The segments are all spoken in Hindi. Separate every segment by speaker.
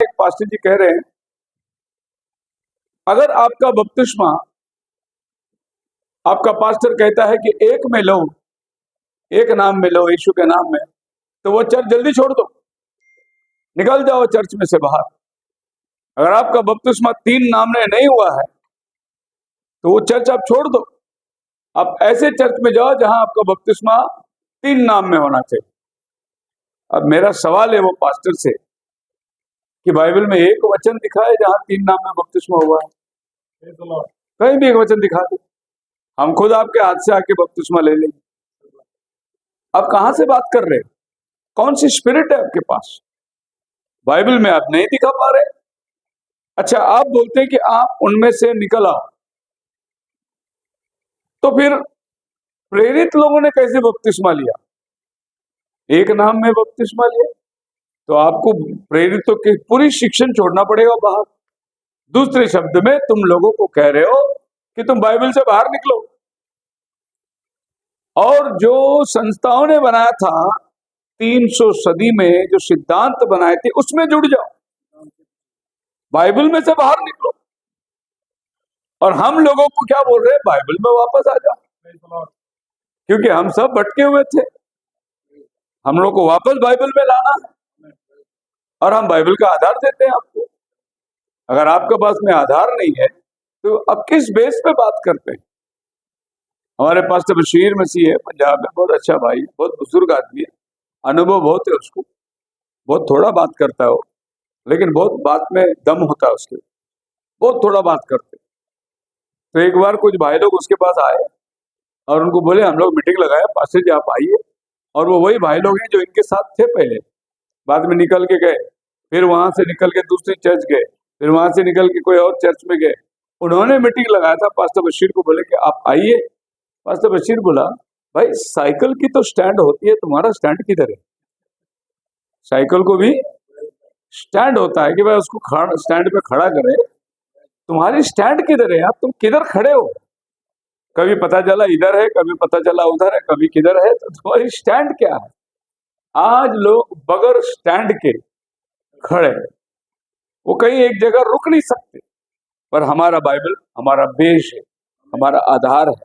Speaker 1: एक पास्टर जी कह रहे हैं, अगर आपका बपतिस्मा आपका पास्टर कहता है कि एक में लो, एक नाम में लो, यीशु के नाम में, तो वो चर्च जल्दी छोड़ दो, निकल जाओ चर्च में से बाहर। अगर आपका बपतिस्मा 3 नाम में नहीं हुआ है तो वो चर्च आप छोड़ दो, आप ऐसे चर्च में जाओ जहां आपका बपतिस्मा 3 नाम में होना चाहिए। अब मेरा सवाल है वो पास्टर से कि बाइबल में एक वचन दिखाए जहां 3 नाम में बपतिस्मा हुआ है? कहीं भी एक वचन दिखा दो, हम खुद आपके हाथ से आके बपतिस्मा ले लेंगे। आप कहां से बात कर रहे हैं? कौन सी स्पिरिट है आपके पास? बाइबल में आप नहीं दिखा पा रहे। अच्छा, आप बोलते हैं कि आप उनमें से निकल आओ, तो फिर प्रेरित लोगों ने कैसे बपतिस्मा लिया? एक नाम में बपतिस्मा लिया, तो आपको प्रेरितों की पूरी शिक्षण छोड़ना पड़ेगा बाहर। दूसरे शब्द में तुम लोगों को कह रहे हो कि तुम बाइबल से बाहर निकलो और जो संस्थाओं ने बनाया था 300 सदी में, जो सिद्धांत बनाए थे, उसमें जुड़ जाओ, बाइबल में से बाहर निकलो। और हम लोगों को क्या बोल रहे हैं? बाइबल में वापस आ जाओ, क्योंकि हम सब भटके हुए थे, हम लोग को वापस बाइबल में लाना है और हम बाइबल का आधार देते हैं आपको। अगर आपके पास में आधार नहीं है तो अब किस बेस पे बात करते हैं? हमारे पास तो बशीर मसीह है पंजाब में, बहुत अच्छा भाई, बहुत बुजुर्ग आदमी है, अनुभव बहुत है उसको, बहुत थोड़ा बात करता है वो, लेकिन बहुत बात में दम होता है उसके, बहुत थोड़ा बात करते। तो एक बार कुछ भाई लोग उसके पास आए और उनको बोले हम लोग मीटिंग लगाए, पास्टर जी आप आइए। और वो वही भाई लोग हैं जो इनके साथ थे पहले, बाद में निकल के गए, फिर वहां से निकल के दूसरी चर्च गए, फिर वहां से निकल के कोई और चर्च में गए। उन्होंने मीटिंग लगाया था, पास्टर बशीर को बोले कि आप आइए। पास्टर बशीर बोला, भाई साइकिल की तो स्टैंड होती है, तुम्हारा स्टैंड किधर है? साइकिल को भी स्टैंड होता है कि भाई उसको स्टैंड पे खड़ा करें, तुम्हारी स्टैंड किधर है? आप तुम किधर खड़े हो? कभी पता चला इधर है, कभी पता चला उधर है, कभी किधर है, तो तुम्हारी स्टैंड क्या है? आज लोग बगैर स्टैंड के खड़े, वो कहीं एक जगह रुक नहीं सकते। पर हमारा बाइबल हमारा बेस है, हमारा आधार है।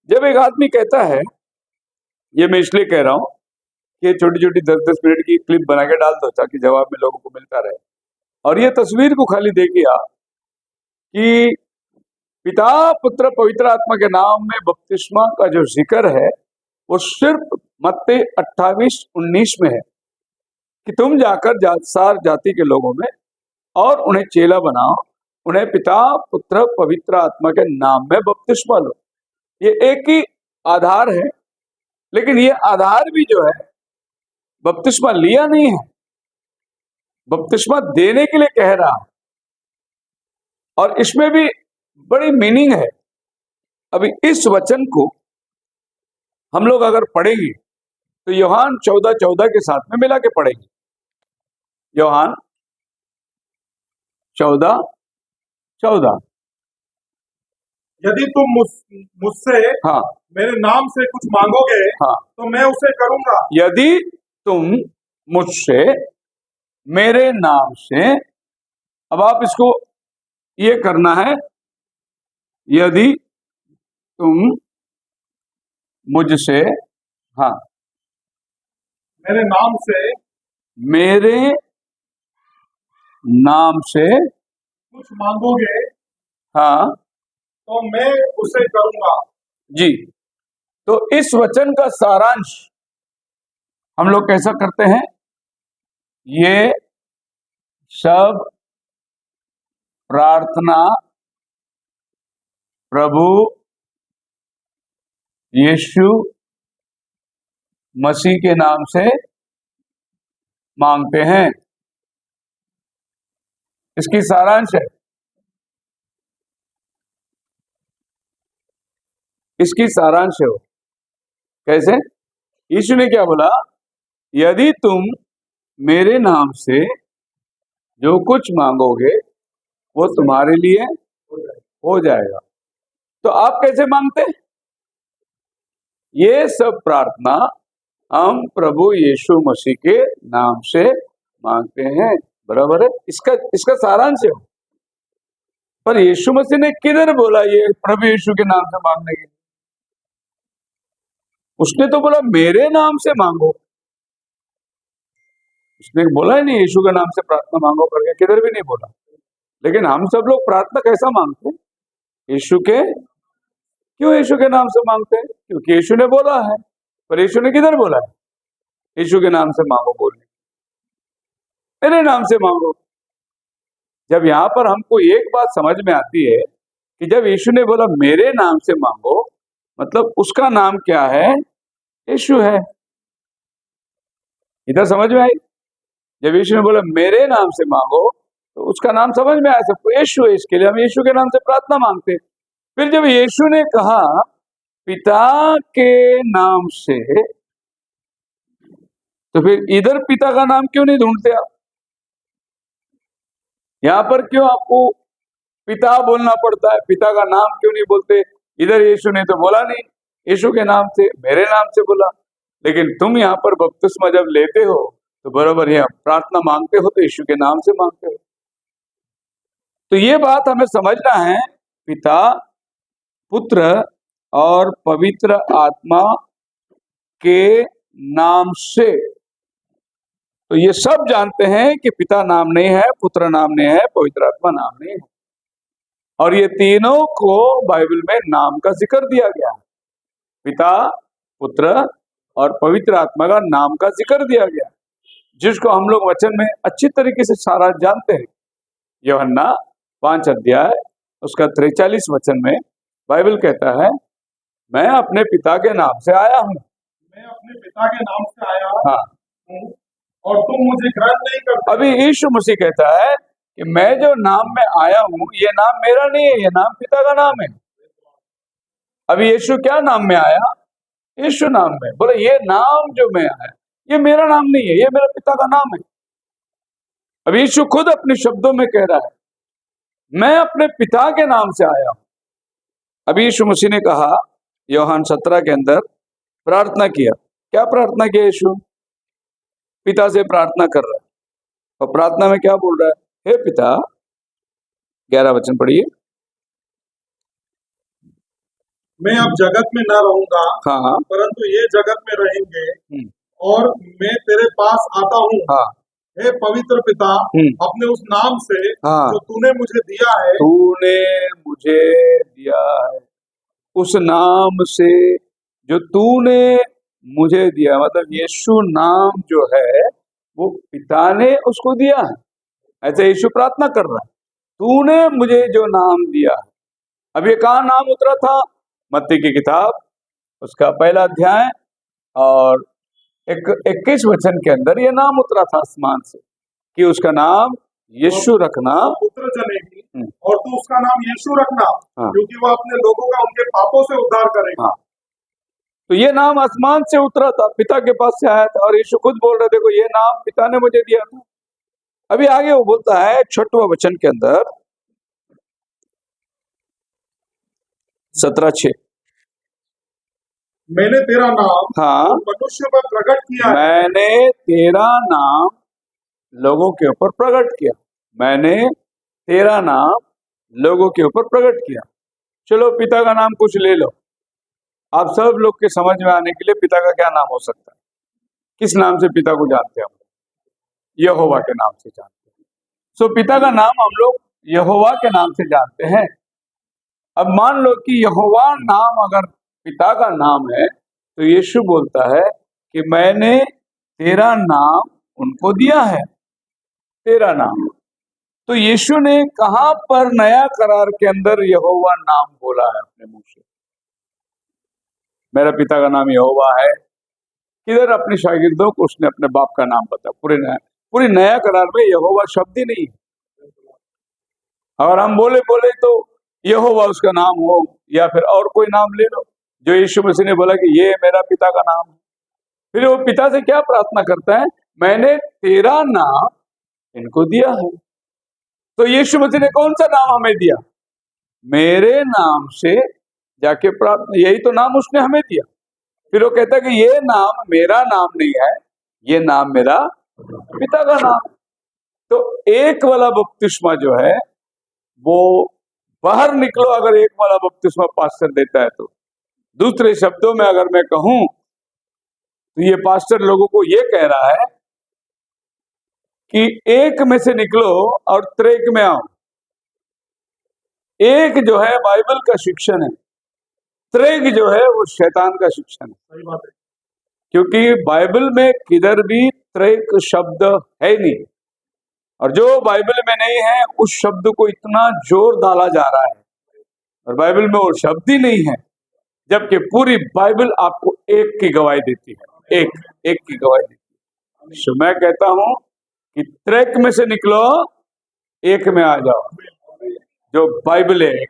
Speaker 1: जब एक आदमी कहता है, ये मैं इसलिए कह रहा हूं कि छोटी छोटी 10-10 मिनट की क्लिप बना के डाल दो ताकि जवाब में लोगों को मिलता रहे। और ये तस्वीर को खाली देखिए आप कि पिता पुत्र पवित्र आत्मा के नाम में बपतिस्मा का जो जिक्र है वो सिर्फ मत्ती 28-19 में है कि तुम जाकर सार जाति के लोगों में और उन्हें चेला बनाओ, उन्हें पिता पुत्र पवित्र आत्मा के नाम में बपतिस्मा लो। ये एक ही आधार है, लेकिन ये आधार भी जो है बपतिस्मा लिया नहीं है, बपतिस्मा देने के लिए कह रहा है। और इसमें भी बड़ी मीनिंग है। अभी इस वचन को हम लोग अगर पढ़ेंगे तो यूहान 14:14 के साथ में मिला के पढ़ेंगे। यूहान 14:14,
Speaker 2: यदि तुम मुझसे
Speaker 1: हाँ
Speaker 2: मेरे नाम से कुछ मांगोगे
Speaker 1: हाँ,
Speaker 2: तो मैं उसे करूंगा।
Speaker 1: यदि तुम मुझसे मेरे नाम से, अब आप इसको ये करना है, यदि तुम मुझसे, हाँ,
Speaker 2: मेरे नाम से
Speaker 1: मेरे नाम से
Speaker 2: कुछ मांगोगे
Speaker 1: हाँ
Speaker 2: तो मैं उसे करूंगा।
Speaker 1: जी। तो इस वचन का सारांश हम लोग कैसा करते हैं? ये सब प्रार्थना प्रभु यीशु मसीह के नाम से मांगते हैं। इसकी सारांश है, इसकी सारांश है वो कैसे? यीशु ने क्या बोला? यदि तुम मेरे नाम से जो कुछ मांगोगे वो तुम्हारे लिए हो जाएगा। तो आप कैसे मांगते? ये सब प्रार्थना हम प्रभु यीशु मसीह के नाम से मांगते हैं। बराबर है, इसका सारांश है। पर यीशु मसीह ने किधर बोला ये प्रभु यीशु के नाम से मांगने के लिए? उसने तो बोला मेरे नाम से मांगो। उसने बोला ही नहीं यीशु के नाम से प्रार्थना मांगो करके, किधर भी नहीं बोला। लेकिन हम सब लोग प्रार्थना कैसा मांगते हैं? यीशु के, क्यों यीशु के नाम से मांगते हैं? क्योंकि यीशु ने बोला है। पर यीशु ने किधर बोला है यीशु के नाम से मांगो बोलने? मेरे नाम से मांगो। जब यहाँ पर हमको एक बात समझ में आती है कि जब यीशु ने बोला मेरे नाम से मांगो, मतलब उसका नाम क्या है? यीशु है। इधर समझ में आई? जब यीशु ने बोला मेरे नाम से मांगो तो उसका नाम समझ में आया सबको, यीशु है। इसके लिए हम यीशु के नाम से प्रार्थना मांगते हैं। फिर जब यीशु ने कहा पिता के नाम से, तो फिर इधर पिता का नाम क्यों नहीं ढूंढते आप? यहाँ पर क्यों आपको पिता बोलना पड़ता है? पिता का नाम क्यों नहीं बोलते? इधर यीशु ने तो बोला नहीं, यीशु के नाम से, मेरे नाम से बोला। लेकिन तुम यहाँ पर बपतिस्मा जब लेते हो तो बराबर है, प्रार्थना मांगते हो तो यीशु के नाम से मांगते हो। तो ये बात हमें समझना है, पिता, पुत्र और पवित्र आत्मा के नाम से। तो ये सब जानते हैं कि पिता नाम नहीं है, पुत्र नाम नहीं है, पवित्र आत्मा नाम नहीं है। और ये तीनों को बाइबल में नाम का जिक्र दिया गया है। पिता, पुत्र और पवित्र आत्मा का नाम का जिक्र दिया गया है, जिसको हम लोग वचन में अच्छी तरीके से सारा जानते हैं। यूहन्ना 5 अध्याय उसका 43 वचन में बाइबल कहता है, मैं अपने पिता के नाम से आया हूँ।
Speaker 2: मैं अपने पिता के नाम से आया
Speaker 1: हाँ,
Speaker 2: हूँ और तुम मुझे ग्रहण नहीं करते।
Speaker 1: अभी यीशु मसीह कहता है कि मैं जो नाम में आया हूँ ये नाम मेरा नहीं है, ये नाम पिता का नाम है। अभी यीशु क्या नाम में आया? यीशु नाम में। बोले ये नाम जो मैं आया ये मेरा नाम नहीं है, ये मेरा पिता का नाम है। अब यीशु खुद अपने शब्दों में कह रहा है, मैं अपने पिता के नाम से आया हूं। अभी यीशु मसीह ने कहा यूहन्ना 17 के अंदर प्रार्थना किया। क्या प्रार्थना किया? यीशु पिता से प्रार्थना कर रहा है। और प्रार्थना में क्या बोल रहा है? हे पिता, 11 वचन पढ़िए।
Speaker 2: मैं अब जगत में न रहूंगा,
Speaker 1: हाँ,
Speaker 2: परंतु ये जगत में रहेंगे
Speaker 1: हम्म,
Speaker 2: और मैं तेरे पास आता हूँ।
Speaker 1: हाँ,
Speaker 2: हे पवित्र पिता, अपने उस नाम से
Speaker 1: हाँ,
Speaker 2: जो तूने मुझे दिया है,
Speaker 1: तूने मुझे दिया है, उस नाम से जो तूने मुझे दिया, मतलब यीशु नाम जो है वो पिता ने उसको दिया है। ऐसे यीशु प्रार्थना कर रहा है, तूने मुझे जो नाम दिया है। अब ये कहाँ नाम उतरा था? मत्ती की किताब उसका 1 अध्याय और 21 वचन के अंदर ये नाम उतरा था आसमान से कि उसका नाम यीशु रखना।
Speaker 2: पुत्र जनेगी और तू उसका नाम यीशु रखना,
Speaker 1: हाँ,
Speaker 2: क्योंकि वह अपने लोगों का उनके पापों से उद्धार करेगा।
Speaker 1: हाँ, तो ये नाम आसमान से उतरा था, पिता के पास से आया था। और यीशु खुद बोल रहे, देखो ये नाम पिता ने मुझे दिया था। अभी आगे वो बोलता है 6वां वचन के अंदर 17:6,
Speaker 2: मैंने तेरा नाम
Speaker 1: हाँ,
Speaker 2: मनुष्य पर प्रकट किया है।
Speaker 1: मैंने तेरा नाम लोगों के ऊपर प्रकट किया। मैंने तेरा नाम लोगों के ऊपर प्रकट किया। चलो पिता का नाम कुछ ले लो। आप सब लोग के समझ में आने के लिए पिता का क्या नाम हो सकता है? किस नाम से पिता को जानते हैं हम? यहोवा के नाम से जानते हैं। सो पिता का नाम हम लोग यहोवा के नाम से जानते हैं। अब मान लो कि यहोवा नाम अगर पिता का नाम है तो यीशु बोलता है कि मैंने तेरा नाम उनको दिया है, तेरा नाम। तो यीशु ने कहां पर नया करार के अंदर यहोवा नाम बोला है अपने मुंह से? मेरा पिता का नाम यहोवा है। किधर अपने शागिर्दों को उसने अपने बाप का नाम बताया? पूरी नया करार में यहोवा शब्द ही नहीं है। अगर हम बोले तो यहोवा उसका नाम हो या फिर और कोई नाम ले लो, जो यीशु मसीह ने बोला कि ये मेरा पिता का नाम है। फिर वो पिता से क्या प्रार्थना करता है? मैंने तेरा नाम इनको दिया है। तो यीशु मसीह ने कौन सा नाम हमें दिया? मेरे नाम से जाके प्रार्थना, यही तो नाम उसने हमें दिया। फिर वो कहता है कि ये नाम मेरा नाम नहीं है, ये नाम मेरा पिता का नाम है। तो एक वाला बपतिस्मा जो है वो बाहर निकलो, अगर एक वाला बपतिस्मा पास्टर देता है तो। दूसरे शब्दों में अगर मैं कहूं तो ये पास्टर लोगों को ये कह रहा है कि एक में से निकलो और त्रेक में आओ। एक जो है बाइबल का शिक्षण है, त्रेक जो है वो शैतान का शिक्षण है।
Speaker 2: सही बात है।
Speaker 1: क्योंकि बाइबल में किधर भी त्रेक शब्द है नहीं, और जो बाइबल में नहीं है उस शब्द को इतना जोर डाला जा रहा है, और बाइबल में वो शब्द ही नहीं है, जबकि पूरी बाइबल आपको एक की गवाही देती है, एक की गवाही देती है। तो मैं कहता हूं कि ट्रैक में से निकलो, एक में आ जाओ, जो बाइबल है एक।